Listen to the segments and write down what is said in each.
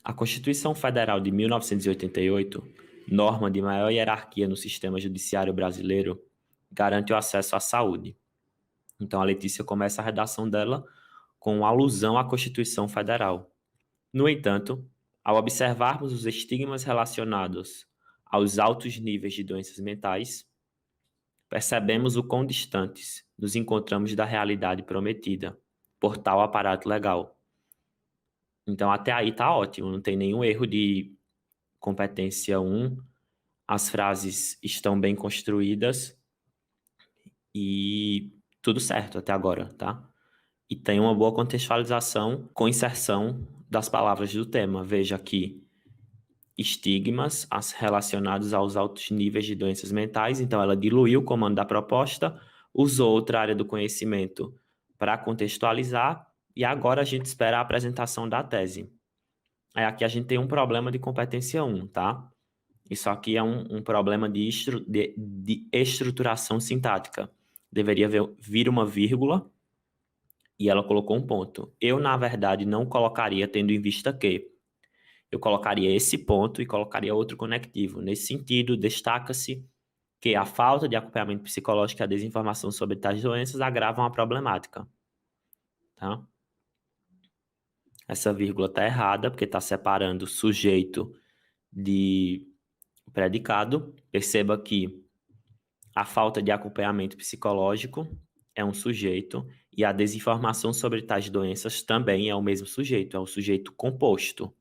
A Constituição Federal de 1988, norma de maior hierarquia no sistema judiciário brasileiro, garante o acesso à saúde. Então, a Letícia começa a redação dela com alusão à Constituição Federal. No entanto, ao observarmos os estigmas relacionados aos altos níveis de doenças mentais, percebemos o quão distantes nos encontramos da realidade prometida por tal aparato legal. Então, até aí tá ótimo, não tem nenhum erro de competência 1, as frases estão bem construídas e tudo certo até agora, tá? E tem uma boa contextualização com inserção das palavras do tema. Veja aqui, estigmas relacionados aos altos níveis de doenças mentais. Então, ela diluiu o comando da proposta, usou outra área do conhecimento para contextualizar, e agora a gente espera a apresentação da tese. Aqui a gente tem um problema de competência 1, tá? Isso aqui é um problema de estruturação sintática. Deveria vir uma vírgula e ela colocou um ponto. Eu, na verdade, não colocaria, tendo em vista que eu colocaria esse ponto e colocaria outro conectivo. Nesse sentido, destaca-se que a falta de acompanhamento psicológico e a desinformação sobre tais doenças agravam a problemática. Tá? Essa vírgula está errada, porque está separando sujeito de predicado. Perceba que a falta de acompanhamento psicológico é um sujeito e a desinformação sobre tais doenças também é o mesmo sujeito, é o sujeito composto,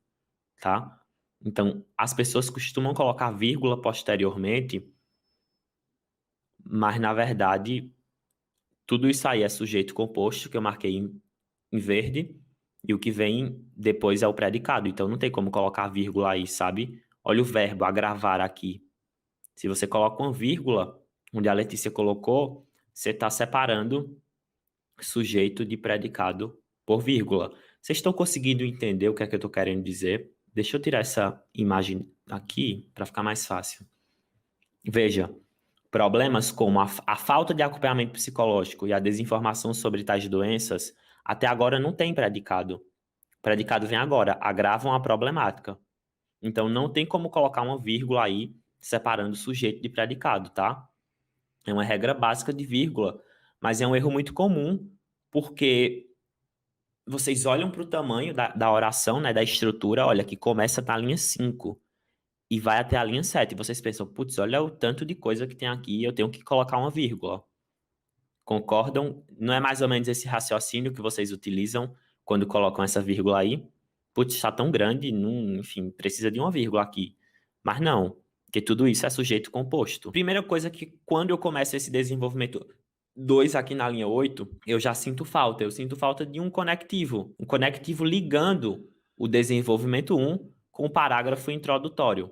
tá? Então, as pessoas costumam colocar vírgula posteriormente, mas, na verdade, tudo isso aí é sujeito composto, que eu marquei em verde, e o que vem depois é o predicado. Então, não tem como colocar vírgula aí, sabe? Olha o verbo agravar aqui. Se você coloca uma vírgula, onde a Letícia colocou, você está separando sujeito de predicado por vírgula. Vocês estão conseguindo entender o que é que eu estou querendo dizer? Deixa eu tirar essa imagem aqui para ficar mais fácil. Veja, problemas como a falta de acompanhamento psicológico e a desinformação sobre tais doenças, até agora não tem predicado. O predicado vem agora, agravam a problemática. Então, não tem como colocar uma vírgula aí, separando sujeito de predicado, tá? É uma regra básica de vírgula, mas é um erro muito comum, porque vocês olham para o tamanho da oração, né, da estrutura, olha, que começa na linha 5 e vai até a linha 7. E vocês pensam, putz, olha o tanto de coisa que tem aqui, eu tenho que colocar uma vírgula. Concordam? Não é mais ou menos esse raciocínio que vocês utilizam quando colocam essa vírgula aí? Putz, está tão grande, não, enfim, precisa de uma vírgula aqui. Mas não, porque tudo isso é sujeito composto. Primeira coisa que quando eu começo esse desenvolvimento 2 aqui na linha 8, eu já sinto falta. Eu sinto falta de um conectivo ligando o desenvolvimento 1 com o parágrafo introdutório.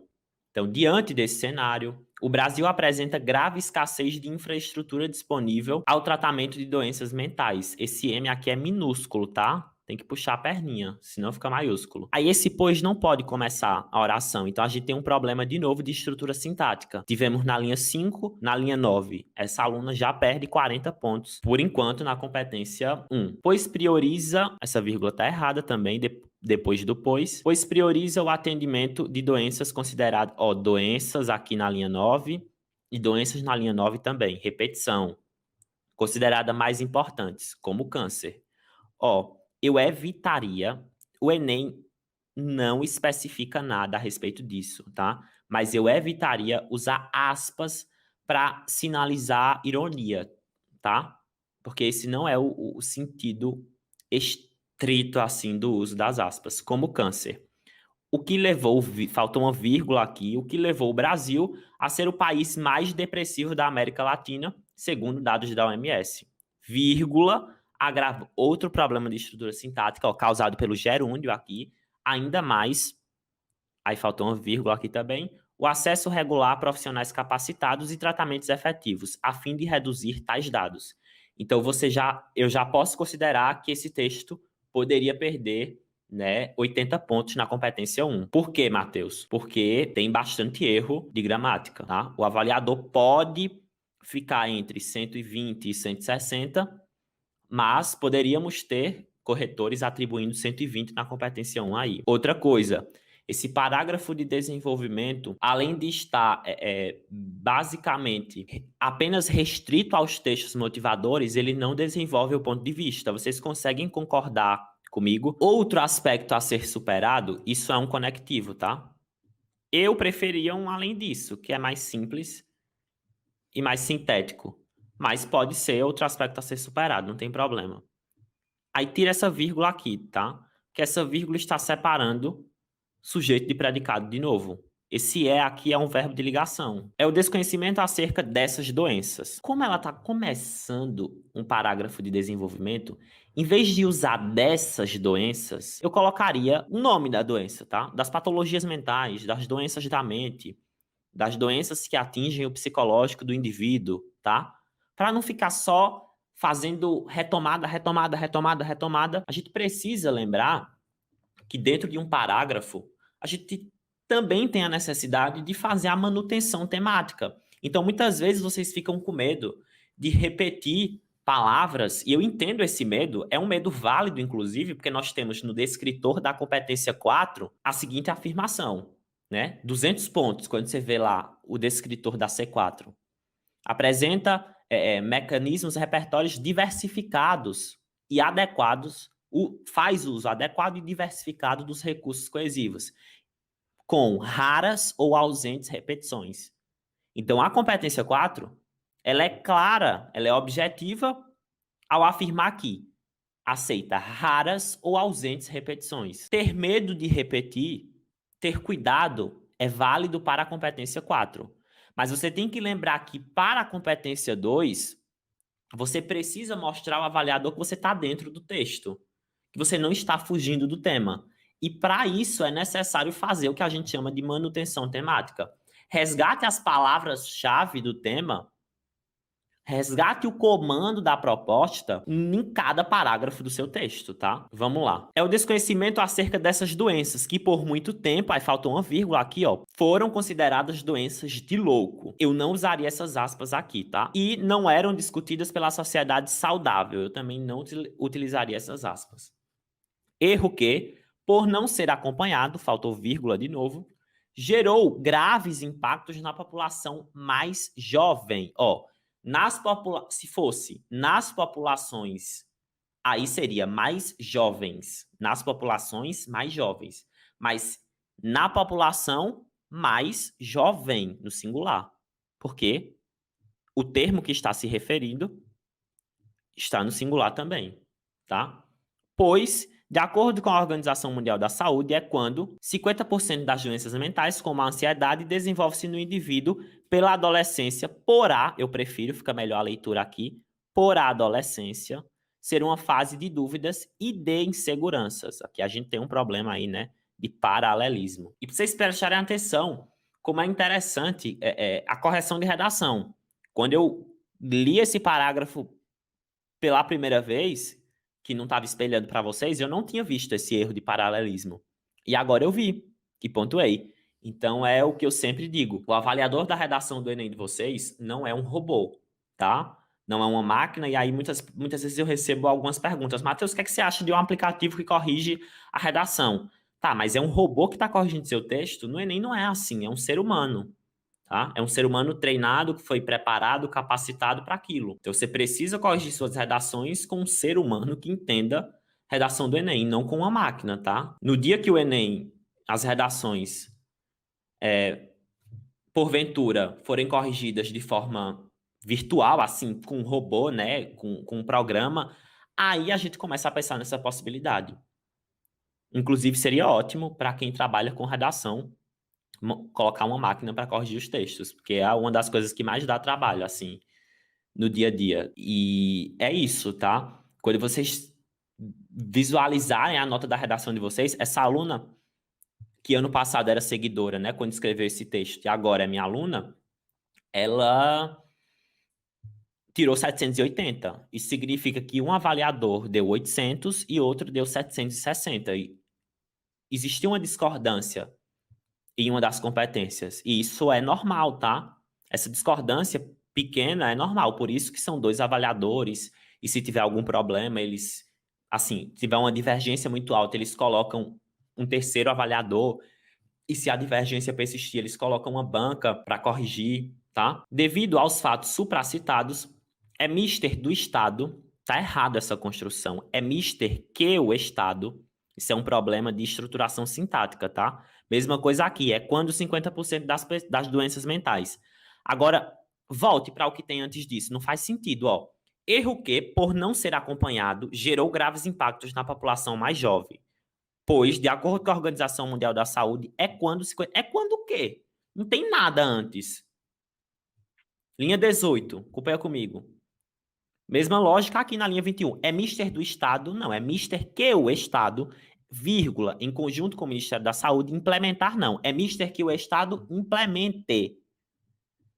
Então, diante desse cenário, o Brasil apresenta grave escassez de infraestrutura disponível ao tratamento de doenças mentais. Esse M aqui é minúsculo, tá? Tem que puxar a perninha, senão fica maiúsculo. Aí esse pois não pode começar a oração. Então a gente tem um problema de novo de estrutura sintática. Tivemos na linha 5, na linha 9. Essa aluna já perde 40 pontos, por enquanto, na competência 1. Pois prioriza, essa vírgula tá errada também, depois do pois prioriza o atendimento de doenças consideradas, doenças aqui na linha 9 e doenças na linha 9 também. Repetição. Consideradas mais importantes, como câncer. Eu evitaria, o Enem não especifica nada a respeito disso, tá? Mas eu evitaria usar aspas para sinalizar ironia, tá? Porque esse não é o sentido estrito, assim, do uso das aspas, como câncer. O que levou, faltou uma vírgula aqui, o que levou o Brasil a ser o país mais depressivo da América Latina, segundo dados da OMS. Vírgula, agrava outro problema de estrutura sintática, causado pelo gerúndio aqui, ainda mais, aí faltou uma vírgula aqui também, o acesso regular a profissionais capacitados e tratamentos efetivos, a fim de reduzir tais dados. Então, eu já posso considerar que esse texto poderia perder, né, 80 pontos na competência 1. Por quê, Matheus? Porque tem bastante erro de gramática, tá? O avaliador pode ficar entre 120 e 160, mas poderíamos ter corretores atribuindo 120 na competência 1 aí. Outra coisa, esse parágrafo de desenvolvimento, além de estar basicamente apenas restrito aos textos motivadores, ele não desenvolve o ponto de vista. Vocês conseguem concordar comigo? Outro aspecto a ser superado, isso é um conectivo, tá? Eu preferia um além disso, que é mais simples e mais sintético. Mas pode ser outro aspecto a ser superado, não tem problema. Aí tira essa vírgula aqui, tá? Que essa vírgula está separando sujeito de predicado de novo. Esse aqui é um verbo de ligação. É o desconhecimento acerca dessas doenças. Como ela está começando um parágrafo de desenvolvimento, em vez de usar dessas doenças, eu colocaria o nome da doença, tá? Das patologias mentais, das doenças da mente, das doenças que atingem o psicológico do indivíduo, tá? Para não ficar só fazendo retomada, a gente precisa lembrar que dentro de um parágrafo, a gente também tem a necessidade de fazer a manutenção temática. Então, muitas vezes vocês ficam com medo de repetir palavras, e eu entendo esse medo, é um medo válido, inclusive, porque nós temos no descritor da competência 4 a seguinte afirmação, né? 200 pontos, quando você vê lá o descritor da C4. Apresenta mecanismos repertórios diversificados e adequados, faz uso adequado e diversificado dos recursos coesivos, com raras ou ausentes repetições. Então, a competência 4, ela é clara, ela é objetiva ao afirmar que aceita raras ou ausentes repetições. Ter medo de repetir, ter cuidado, é válido para a competência 4. Mas você tem que lembrar que para a competência 2, você precisa mostrar ao avaliador que você está dentro do texto, que você não está fugindo do tema. E para isso é necessário fazer o que a gente chama de manutenção temática. Resgate as palavras-chave do tema, resgate o comando da proposta em cada parágrafo do seu texto, tá? Vamos lá. É o desconhecimento acerca dessas doenças que por muito tempo, aí faltou uma vírgula aqui, ó, foram consideradas doenças de louco. Eu não usaria essas aspas aqui, tá? E não eram discutidas pela sociedade saudável. Eu também não utilizaria essas aspas. Erro que, por não ser acompanhado, faltou vírgula de novo, gerou graves impactos na população mais jovem. Ó, se fosse nas populações, aí seria mais jovens. Nas populações mais jovens. Mas na população mais jovem, no singular. Porque o termo que está se referindo está no singular também, tá? Pois, de acordo com a Organização Mundial da Saúde, é quando 50% das doenças mentais, como a ansiedade, desenvolve-se no indivíduo pela adolescência, eu prefiro, fica melhor a leitura aqui, por a adolescência ser uma fase de dúvidas e de inseguranças. Aqui a gente tem um problema aí, né, de paralelismo. E para vocês prestarem atenção, como é interessante a correção de redação. Quando eu li esse parágrafo pela primeira vez, que não estava espelhando para vocês, eu não tinha visto esse erro de paralelismo. E agora eu vi e pontuei. Então é o que eu sempre digo. O avaliador da redação do Enem de vocês não é um robô, tá? Não é uma máquina. E aí muitas vezes eu recebo algumas perguntas. Matheus, o que é que você acha de um aplicativo que corrige a redação? Tá, mas é um robô que está corrigindo seu texto? No Enem não é assim, é um ser humano. Tá? É um ser humano treinado, que foi preparado, capacitado para aquilo. Então, você precisa corrigir suas redações com um ser humano que entenda redação do Enem, não com uma máquina, tá? No dia que o Enem, as redações, porventura, forem corrigidas de forma virtual, assim, com um robô, né, com um programa, aí a gente começa a pensar nessa possibilidade. Inclusive, seria ótimo para quem trabalha com redação, colocar uma máquina para corrigir os textos, porque é uma das coisas que mais dá trabalho, assim, no dia a dia. E é isso, tá? Quando vocês visualizarem a nota da redação de vocês, essa aluna, que ano passado era seguidora, né, quando escreveu esse texto, e agora é minha aluna, ela tirou 780. Isso significa que um avaliador deu 800 e outro deu 760. E existia uma discordância em uma das competências. E isso é normal, tá? Essa discordância pequena é normal, por isso que são dois avaliadores, e se tiver algum problema, eles Assim, se tiver uma divergência muito alta, eles colocam um terceiro avaliador, e se a divergência persistir, eles colocam uma banca para corrigir, tá? Devido aos fatos supracitados, é mister do Estado, tá errado essa construção, é mister que o Estado, isso é um problema de estruturação sintática, tá? Mesma coisa aqui, é quando 50% das doenças mentais. Agora, volte para o que tem antes disso, não faz sentido, ó. Erro que, por não ser acompanhado, gerou graves impactos na população mais jovem. Pois, de acordo com a Organização Mundial da Saúde, é quando é quando o quê? Não tem nada antes. Linha 18, acompanha comigo. Mesma lógica aqui na linha 21. É mister do Estado? Não, é mister que o Estado, vírgula, em conjunto com o Ministério da Saúde, implementar, não. É mister que o Estado implemente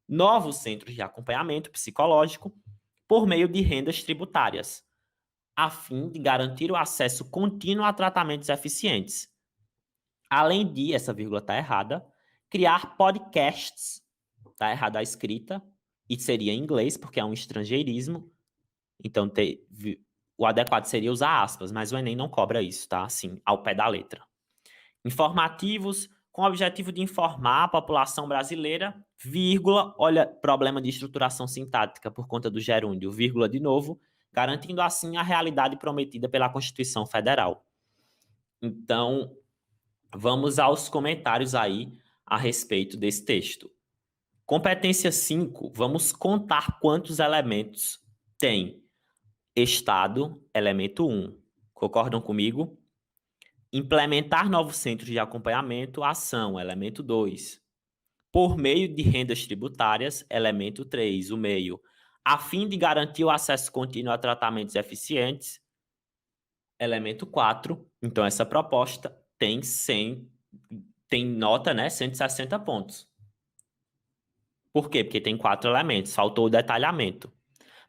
novos centros de acompanhamento psicológico por meio de rendas tributárias, a fim de garantir o acesso contínuo a tratamentos eficientes. Além de, essa vírgula está errada, criar podcasts, está errada a escrita, e seria em inglês, porque é um estrangeirismo, então o adequado seria usar aspas, mas o Enem não cobra isso, tá? Assim, ao pé da letra. Informativos, com o objetivo de informar a população brasileira, vírgula, olha, problema de estruturação sintática por conta do gerúndio, vírgula de novo, garantindo assim a realidade prometida pela Constituição Federal. Então, vamos aos comentários aí a respeito desse texto. Competência 5, vamos contar quantos elementos tem. Estado, elemento 1. Concordam comigo? Implementar novos centros de acompanhamento, ação, elemento 2. Por meio de rendas tributárias, elemento 3, o meio. A fim de garantir o acesso contínuo a tratamentos eficientes, elemento 4. Então, essa proposta tem nota, né, 160 pontos. Por quê? Porque tem 4 elementos, faltou o detalhamento.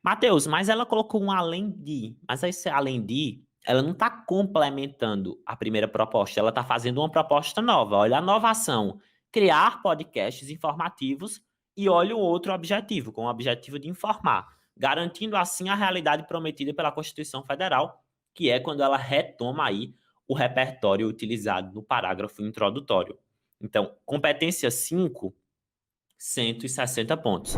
Matheus, mas ela colocou um além de. Mas esse além de, ela não está complementando a primeira proposta, ela está fazendo uma proposta nova. Olha a inovação. Criar podcasts informativos e olha o outro objetivo, com o objetivo de informar, garantindo assim a realidade prometida pela Constituição Federal, que é quando ela retoma aí o repertório utilizado no parágrafo introdutório. Então, competência 5, 160 pontos.